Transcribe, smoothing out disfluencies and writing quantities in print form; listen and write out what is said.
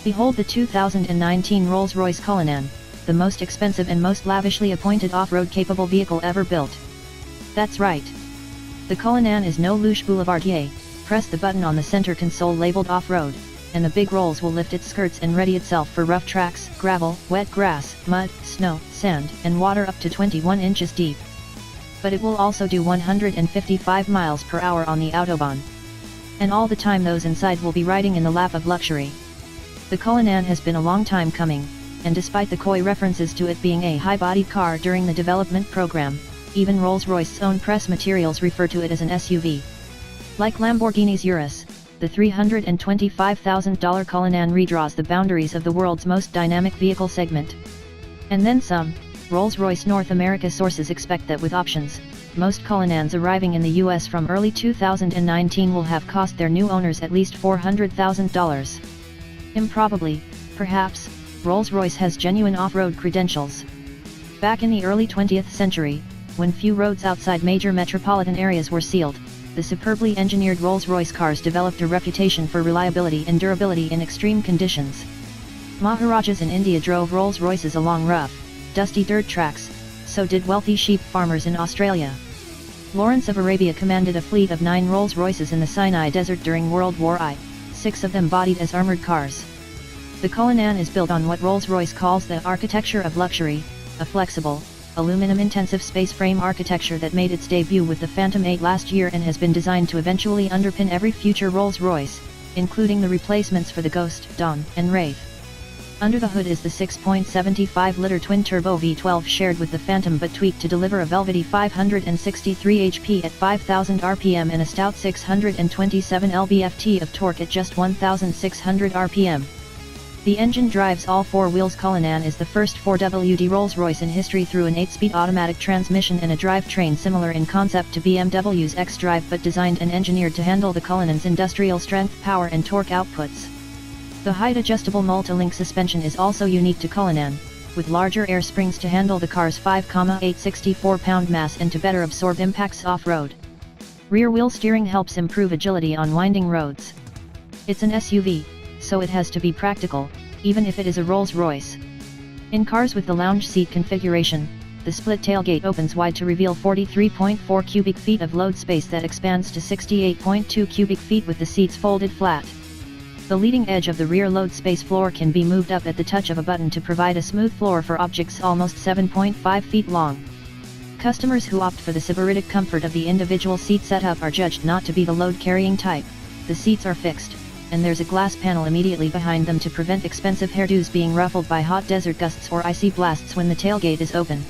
Behold the 2019 Rolls Royce Cullinan, the most expensive and most lavishly appointed off-road capable vehicle ever built. That's right. The Cullinan is no louche boulevardier. Press the button on the center console labeled off-road, and the big rolls will lift its skirts and ready itself for rough tracks, gravel, wet grass, mud, snow, sand, and water up to 21 inches deep. But it will also do 155 miles per hour on the Autobahn. And all the time those inside will be riding in the lap of luxury. The Cullinan has been a long time coming, and despite the coy references to it being a high-bodied car during the development program, even Rolls-Royce's own press materials refer to it as an SUV. Like Lamborghini's Urus, the $325,000 Cullinan redraws the boundaries of the world's most dynamic vehicle segment. And then some. Rolls Royce North America sources expect that with options, most Cullinans arriving in the US from early 2019 will have cost their new owners at least $400,000. Improbably, perhaps, Rolls-Royce has genuine off-road credentials. Back in the early 20th century, when few roads outside major metropolitan areas were sealed, the superbly engineered Rolls-Royce cars developed a reputation for reliability and durability in extreme conditions. Maharajas in India drove Rolls-Royces along rough, dusty dirt tracks, so did wealthy sheep farmers in Australia. Lawrence of Arabia commanded a fleet of 9 Rolls-Royces in the Sinai Desert during World War I, 6 of them bodied as armored cars. The Cullinan is built on what Rolls-Royce calls the architecture of luxury, a flexible, aluminum-intensive space frame architecture that made its debut with the Phantom 8 last year and has been designed to eventually underpin every future Rolls-Royce, including the replacements for the Ghost, Dawn, and Wraith. Under the hood is the 6.75-liter twin-turbo V12 shared with the Phantom but tweaked to deliver a velvety 563 HP at 5,000 RPM and a stout 627 lb-ft of torque at just 1,600 RPM. The engine drives all 4 wheels. Cullinan is the first 4WD Rolls-Royce in history through an 8-speed automatic transmission and a drivetrain similar in concept to BMW's xDrive but designed and engineered to handle the Cullinan's industrial strength, power and torque outputs. The height-adjustable multi-link suspension is also unique to Cullinan, with larger air springs to handle the car's 5,864-pound mass and to better absorb impacts off-road. Rear-wheel steering helps improve agility on winding roads. It's an SUV, so it has to be practical, even if it is a Rolls-Royce. In cars with the lounge seat configuration, the split tailgate opens wide to reveal 43.4 cubic feet of load space that expands to 68.2 cubic feet with the seats folded flat. The leading edge of the rear load space floor can be moved up at the touch of a button to provide a smooth floor for objects almost 7.5 feet long. Customers who opt for the sybaritic comfort of the individual seat setup are judged not to be the load-carrying type. The seats are fixed, and there's a glass panel immediately behind them to prevent expensive hairdos being ruffled by hot desert gusts or icy blasts when the tailgate is open.